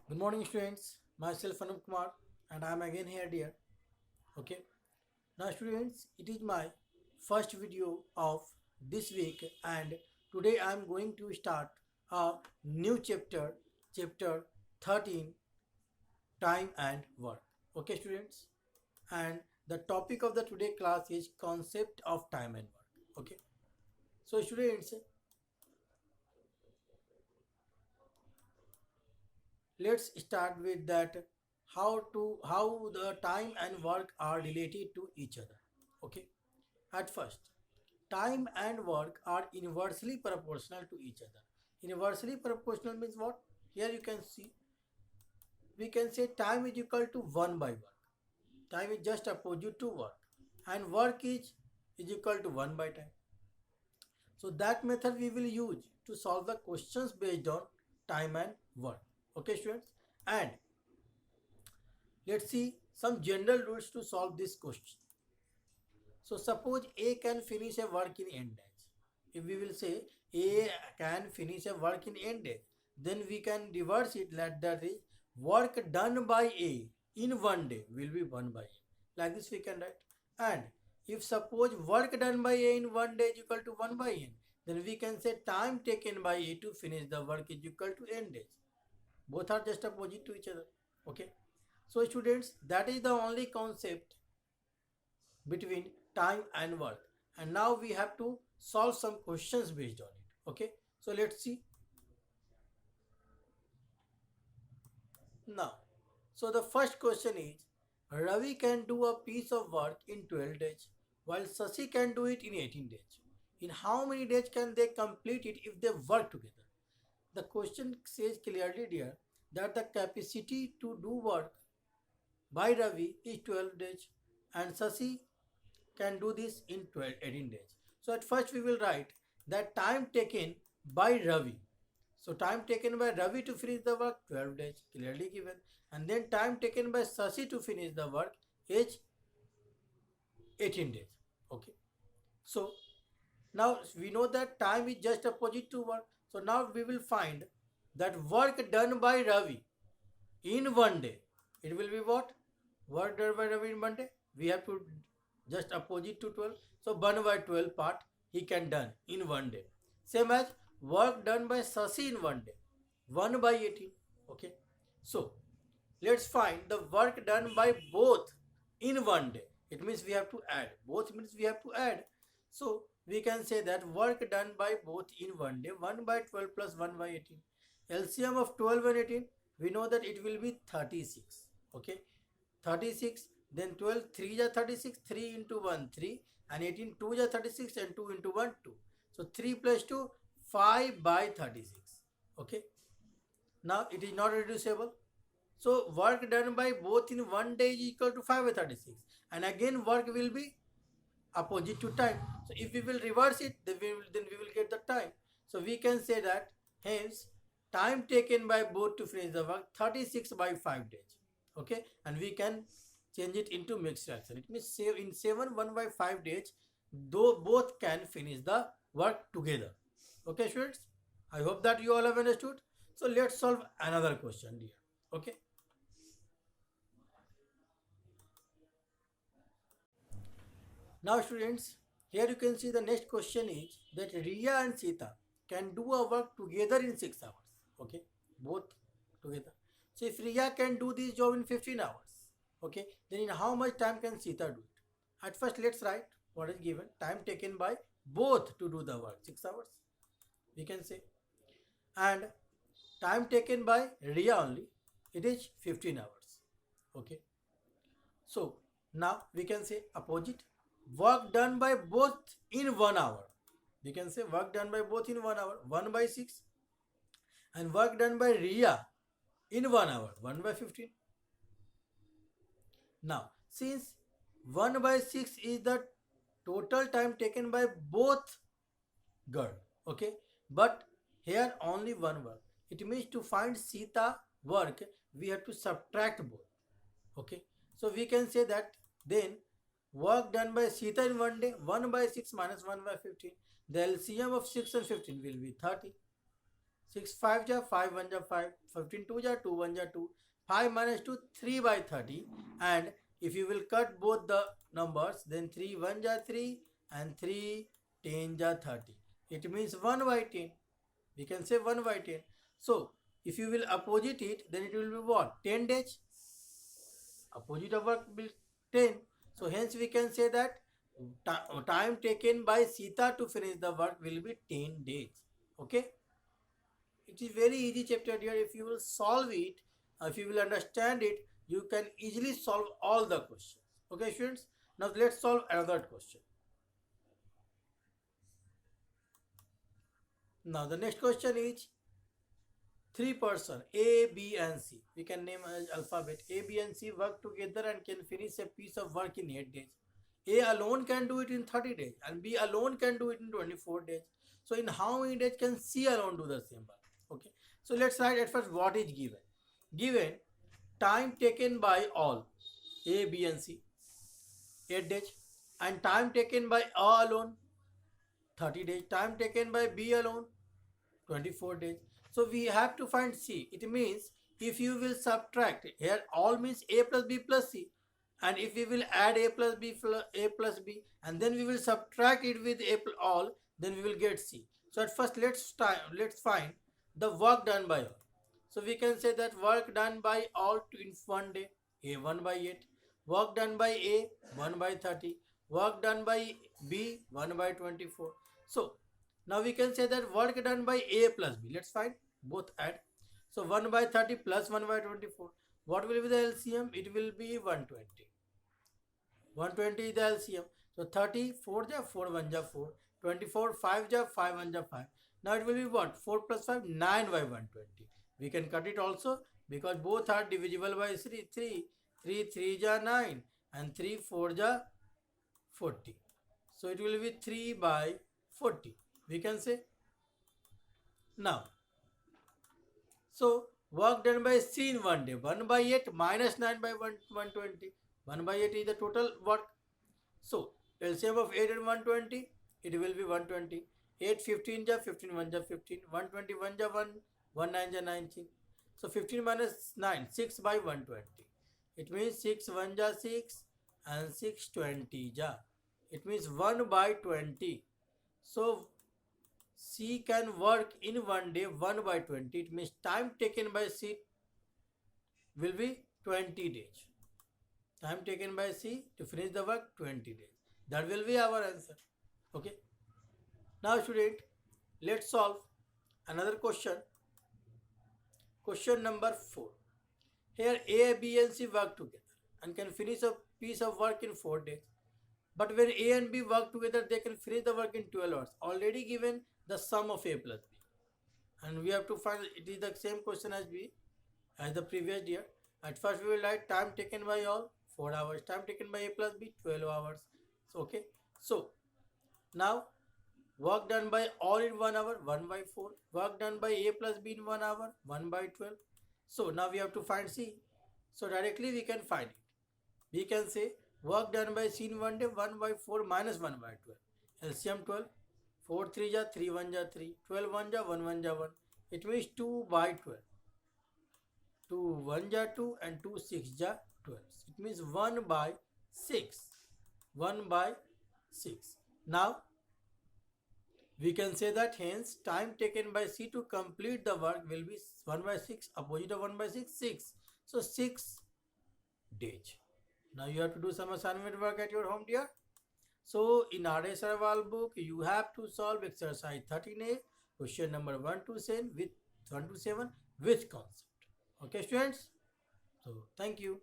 Good morning, students. Myself Anup Kumar, and I am again here, dear. Okay. Now, students, it is my first video of this week, and today I am going to start a new chapter 13, time and work. Okay, students, and the topic of the today class is concept of time and work. Okay. So, students, let's start with that how the time and work are related to each other. Okay, at first, time and work are inversely proportional to each other. Inversely proportional means what? Here you can see, we can say time is equal to 1 by work. Time is just opposite to work, and work is equal to 1 by time. So that method we will use to solve the questions based on time and work. Okay, students, and let's see some general rules to solve this question. So suppose A can finish a work in n days. If we will say A can finish a work in n days, then we can reverse it like that is work done by A in 1 day will be 1 by A. Like this we can write. And if suppose work done by A in 1 day is equal to 1 by n, then we can say time taken by A to finish the work is equal to n days. Both are just opposite to each other. Okay. So students, that is the only concept between time and work, and now we have to solve some questions based on it. Okay, so let's see now. So the first question is, Ravi can do a piece of work in 12 days while Sasi can do it in 18 days. In how many days can they complete it if they work together? The question says clearly here that the capacity to do work by Ravi is 12 days and Sasi can do this in 18 days. So at first we will write that time taken by Ravi. So time taken by Ravi to finish the work 12 days clearly given, and then time taken by Sasi to finish the work is 18 days. Okay. So now we know that time is just opposite to work. So now we will find that work done by Ravi in 1 day. It will be what? Work done by Ravi in 1 day. We have to just opposite to 12. So 1 by 12 part he can done in 1 day. Same as work done by Sasi in 1 day. 1 by 18. Okay. So let's find the work done by both in 1 day. It means we have to add. Both means we have to add. So we can say that work done by both in 1 day. 1 by 12 plus 1 by 18. LCM of 12 and 18, we know that it will be 36. Okay. 36, then 12 3 is 36, 3 into 1 3, and 18 2 is 36, and 2 into 1 2. So 3 plus 2 5 by 36. Okay, now it is not reducible, so work done by both in 1 day is equal to 5 by 36, and again work will be opposite to time. So if we will reverse it, then we will get the time. So we can say that hence time taken by both to finish the work 36 by 5 days. Okay, and we can change it into mixed fraction. It means save in 7 1 by 5 days, though both can finish the work together. Okay, students, I hope that you all have understood. So let's solve another question here. Okay, now students, here you can see the next question is that Riya and Sita can do a work together in 6 hours. Okay, both together. So if Riya can do this job in 15 hours, okay, then in how much time can Sita do it? At first let's write what is given. Time taken by both to do the work 6 hours, we can say, and time taken by Riya only, it is 15 hours. Okay, so now we can say opposite, work done by both in 1 hour. We can say work done by both in 1 hour 1 by 6, and work done by Riya in 1 hour 1 by 15. Now since 1 by 6 is the total time taken by both girl, okay, but here only one work, it means to find Sita work we have to subtract both. Okay, so we can say that then work done by Sita in 1 day 1 by 6 minus 1 by 15, the LCM of 6 and 15 will be 30. 6 5 ja 5 1 ja 5, 15 2 ja 2 1 ja 2, 5 minus 2 3 by 30, and if you will cut both the numbers, then 3 1 ja 3 and 3 10 ja 30. It means 1 by 10. We can say 1 by 10. So if you will opposite it, then it will be what? 10 days. Opposite of work will 10. So hence we can say that time taken by Sita to finish the work will be 10 days. Okay. It is very easy chapter here. If you will solve it, if you will understand it, you can easily solve all the questions. Okay, students. Now let's solve another question. Now the next question is three person A, B and C. We can name as alphabet. A, B and C work together and can finish a piece of work in 8 days. A alone can do it in 30 days and B alone can do it in 24 days. So in how many days can C alone do the same work? Okay. So let's write at first what is given. Given time taken by all A, B and C 8 days, and time taken by A alone 30 days, time taken by B alone 24 days. So we have to find C. It means if you will subtract, here all means A plus B plus C, and if we will add A plus B and then we will subtract it with A plus all, then we will get C. So at first let's find the work done by all. So we can say that work done by all in one day, A 1 by 8, work done by A 1 by 30, work done by B 1 by 24. So now we can say that work done by A plus B. Let's find both add. So 1 by 30 plus 1 by 24. What will be the LCM? It will be 120. 120 is the LCM. So 30 4 ja 4 1 ja 4. 24 5 ja 5 1 ja 5. Now it will be what? 4 plus 5 9 by 120. We can cut it also because both are divisible by 3. 3 3 ja 9 and 3 4 ja 40. So it will be 3 by 40. We can say. Now, so work done by C in one day, 1 by 8 minus 9 by 120. 1 by 8 is the total work. So LCM of 8 and 120, it will be 120. 8 15 ja 15 1 ja 15, 121 ja 1, 1 9 ja 19. So 15 minus 9, 6 by 120. It means 6 1 ja 6 and 6 20 ja. It means 1 by 20. So C can work in one day 1 by 20. It means time taken by C will be 20 days. Time taken by C to finish the work 20 days. That will be our answer. Okay. Now student, let's solve another question. Question number 4. Here A, B and C work together and can finish a piece of work in 4 days. But when A and B work together, they can finish the work in 12 hours. Already given the sum of A plus B. And we have to find, it is the same question as B, as the previous year. At first we will write time taken by all, 4 hours. Time taken by A plus B, 12 hours. So, okay. So, now work done by all in 1 hour, 1 by 4. Work done by A plus B in 1 hour, 1 by 12. So, now we have to find C. So, directly we can find it. We can say work done by C in one day, 1 by 4 minus 1 by 12. LCM 12. 4 3 ja 3 1 ja 3. 12 1 ja 1 1 ja 1. It means 2 by 12. 2 1 ja 2 and 2 6 ja 12. It means 1 by 6. 1 by 6. Now, we can say that hence time taken by C to complete the work will be 1 by 6. Opposite of 1 by 6, 6. So 6 days. Now you have to do some assignment work at your home, dear. So in RS Sarwal book, you have to solve exercise 13A, question number 1 to 7 with concept. Okay, students. So thank you.